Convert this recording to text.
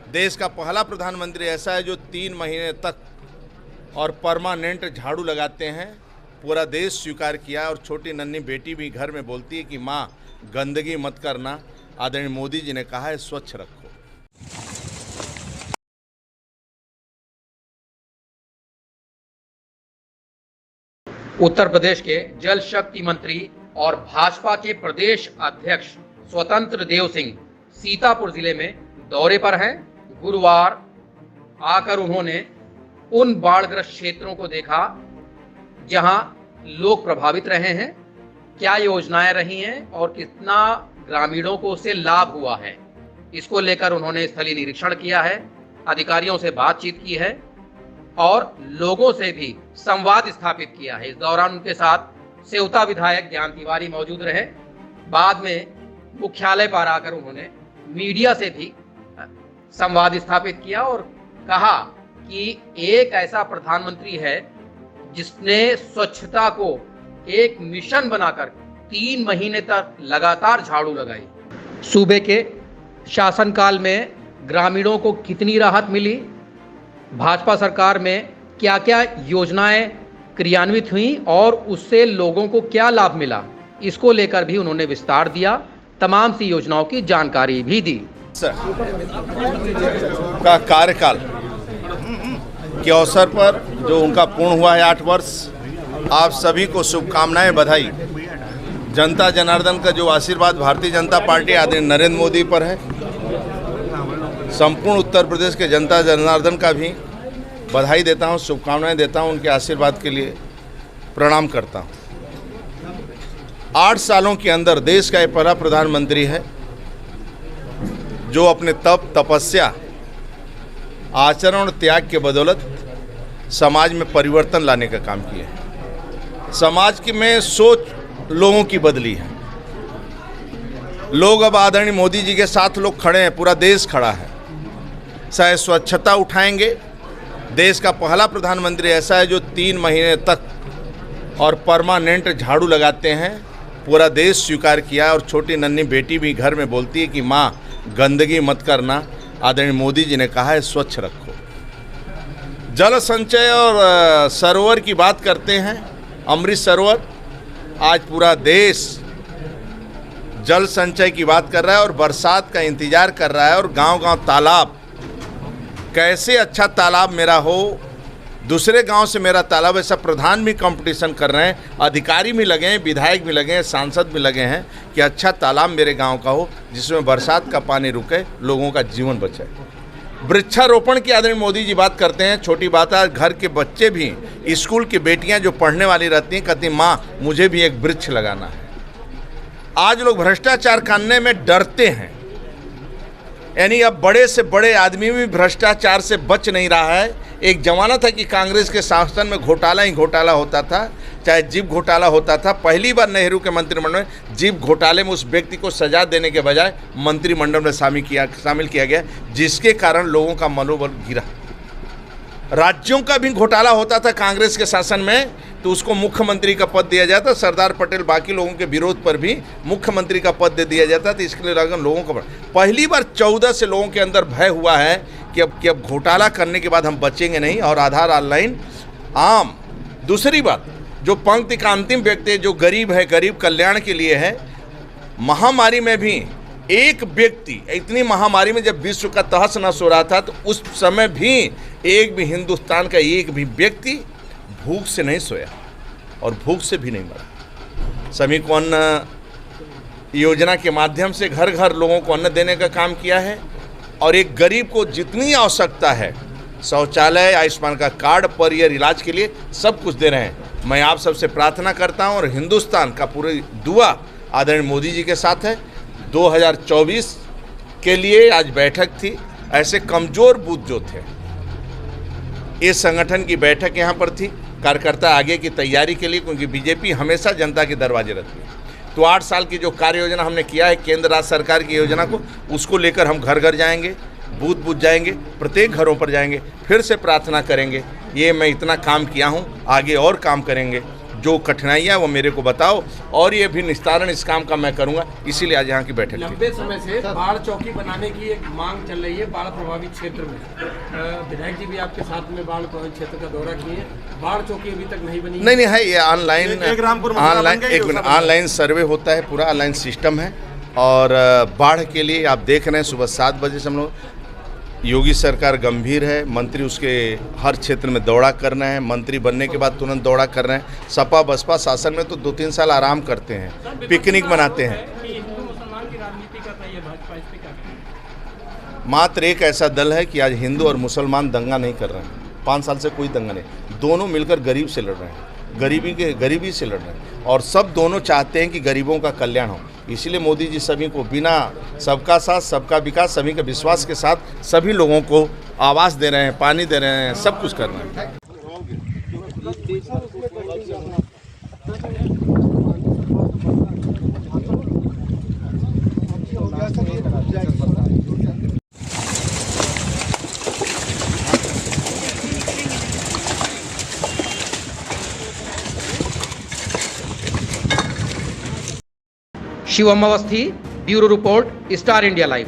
देश का पहला प्रधानमंत्री ऐसा है जो 3 महीने तक और परमानेंट झाड़ू लगाते हैं। पूरा देश स्वीकार किया और छोटी नन्ही बेटी भी घर में बोलती है कि माँ गंदगी मत करना। आदरणीय मोदी जी ने कहा है स्वच्छ रखो। उत्तर प्रदेश के जल शक्ति मंत्री और भाजपा के प्रदेश अध्यक्ष स्वतंत्र देव सिंह सीतापुर जिले में दौरे पर हैं। गुरुवार आकर उन्होंने उन बाढ़ग्रस्त क्षेत्रों को देखा जहां लोग प्रभावित रहे हैं, क्या योजनाएं रही हैं और कितना ग्रामीणों को उससे लाभ हुआ है। इसको लेकर उन्होंने स्थलीय निरीक्षण किया है, अधिकारियों से बातचीत की है और लोगों से भी संवाद स्थापित किया है। इस दौरान उनके साथ सेवता विधायक ज्ञान तिवारी मौजूद रहे। बाद में मुख्यालय पर आकर उन्होंने मीडिया से भी संवाद स्थापित किया और कहा कि एक ऐसा प्रधानमंत्री है जिसने स्वच्छता को एक मिशन बनाकर 3 महीने तक लगातार झाड़ू लगाई। सूबे के शासनकाल में ग्रामीणों को कितनी राहत मिली, भाजपा सरकार में क्या क्या योजनाएं क्रियान्वित हुई और उससे लोगों को क्या लाभ मिला, इसको लेकर भी उन्होंने विस्तार दिया। तमाम सी योजनाओं की जानकारी भी दी। का कार्यकाल के अवसर पर जो उनका पूर्ण हुआ है 8 वर्ष, आप सभी को शुभकामनाएं, बधाई। जनता जनार्दन का जो आशीर्वाद भारतीय जनता पार्टी आदरणीय नरेंद्र मोदी पर है, संपूर्ण उत्तर प्रदेश के जनता जनार्दन का भी बधाई देता हूं, शुभकामनाएं देता हूं, उनके आशीर्वाद के लिए प्रणाम करता हूं। 8 सालों के अंदर देश का ये पहला प्रधानमंत्री है जो अपने तप, तपस्या, आचरण और त्याग के बदौलत समाज में परिवर्तन लाने का काम किया है। समाज की में सोच लोगों की बदली है। लोग अब आदरणीय मोदी जी के साथ लोग खड़े हैं, पूरा देश खड़ा है। चाहे स्वच्छता उठाएंगे, देश का पहला प्रधानमंत्री ऐसा है जो 3 महीने तक और परमानेंट झाड़ू लगाते हैं। पूरा देश स्वीकार किया और छोटी नन्ही बेटी भी घर में बोलती है कि माँ गंदगी मत करना। आदरणीय मोदी जी ने कहा है स्वच्छ रखो। जल संचय और सरोवर की बात करते हैं, अमृत सरोवर। आज पूरा देश जल संचय की बात कर रहा है और बरसात का इंतजार कर रहा है और गांव-गांव तालाब, कैसे अच्छा तालाब मेरा हो, दूसरे गांव से मेरा तालाब, ऐसा प्रधान भी कंपटीशन कर रहे हैं, अधिकारी भी लगे हैं, विधायक भी लगे हैं, सांसद भी लगे हैं कि अच्छा तालाब मेरे गांव का हो जिसमें बरसात का पानी रुके, लोगों का जीवन बचे। वृक्षारोपण की आदरणीय मोदी जी बात करते हैं, छोटी बात है। घर के बच्चे भी, स्कूल की बेटियां जो पढ़ने वाली रहती हैं, कहती माँ मुझे भी एक वृक्ष लगाना है। आज लोग भ्रष्टाचार करने में डरते हैं, यानी अब बड़े से बड़े आदमी भी भ्रष्टाचार से बच नहीं रहा है। एक जमाना था कि कांग्रेस के शासन में घोटाला ही घोटाला होता था, चाहे जीप घोटाला होता था। पहली बार नेहरू के मंत्रिमंडल में जीप घोटाले में उस व्यक्ति को सजा देने के बजाय मंत्रिमंडल में शामिल किया गया, जिसके कारण लोगों का मनोबल गिरा। राज्यों का भी घोटाला होता था कांग्रेस के शासन में, तो उसको मुख्यमंत्री का पद दिया जाता। सरदार पटेल बाकी लोगों के विरोध पर भी मुख्यमंत्री का पद दे दिया जाता। तो इसके लिए लोगों को पहली बार 14 से लोगों के अंदर भय हुआ है कि अब घोटाला करने के बाद हम बचेंगे नहीं, और आधार ऑनलाइन आम। दूसरी बात, जो पंक्ति का अंतिम व्यक्ति है, जो गरीब है, गरीब कल्याण के लिए है। महामारी में भी एक व्यक्ति, इतनी महामारी में जब विश्व का तहस नहस हो रहा था, तो उस समय भी एक भी हिंदुस्तान का एक भी व्यक्ति भूख से नहीं सोया और भूख से भी नहीं मरा। सभी को अन्न योजना के माध्यम से घर घर लोगों को अन्न देने का काम किया है, और एक गरीब को जितनी आवश्यकता है, शौचालय, आयुष्मान का कार्ड, पर ईयर इलाज के लिए सब कुछ दे रहे हैं। मैं आप सबसे प्रार्थना करता हूं, और हिंदुस्तान का पूरी दुआ आदरणीय मोदी जी के साथ है। 2024 के लिए आज बैठक थी। ऐसे कमज़ोर बूथ जो थे, इस संगठन की बैठक यहाँ पर थी, कार्यकर्ता आगे की तैयारी के लिए, क्योंकि बीजेपी हमेशा जनता के दरवाजे रहती है। तो 8 साल की जो कार्य योजना हमने किया है केंद्र राज्य सरकार की योजना को, उसको लेकर हम घर घर जाएंगे, बूथ बूथ जाएंगे, प्रत्येक घरों पर जाएंगे, फिर से प्रार्थना करेंगे। ये मैं इतना काम किया हूँ, आगे और काम करेंगे। जो कठिनाइयाँ वो मेरे को बताओ, और ये भी निस्तारण इस काम का मैं करूँगा, इसीलिए आज यहाँ की बैठक थी। लंबे समय से बाढ़ चौकी बनाने की एक मांग चल रही है बाढ़ प्रभावित क्षेत्र में। विधायक जी भी आपके साथ में बाढ़ प्रभावित क्षेत्र का दौरा किए, बाढ़ चौकी अभी तक नहीं बनी। नहीं है, ये ऑनलाइन सर्वे होता है, पूरा ऑनलाइन सिस्टम है। और बाढ़ के लिए आप देख रहे हैं सुबह 7 बजे से हम लोग, योगी सरकार गंभीर है, मंत्री उसके हर क्षेत्र में दौड़ा कर रहे हैं, मंत्री बनने के बाद तुरंत दौड़ा कर रहे हैं। सपा बसपा शासन में तो 2-3 साल आराम करते हैं, पिकनिक मनाते हैं। हिंदू मुसलमान की राजनीति करता है ये भाजपा, इस पे क्या? मात्र एक ऐसा दल है कि आज हिंदू और मुसलमान दंगा नहीं कर रहे हैं। 5 साल से कोई दंगा नहीं, दोनों मिलकर गरीब से लड़ रहे हैं, गरीबी से लड़ रहे हैं, और सब दोनों चाहते हैं कि गरीबों का कल्याण हो। इसलिए मोदी जी सभी को बिना सबका साथ सबका विकास, सभी के विश्वास के साथ सभी लोगों को आवास दे रहे हैं, पानी दे रहे हैं, सब कुछ कर रहे हैं। Shivam Awasthi, bureau report, star India live.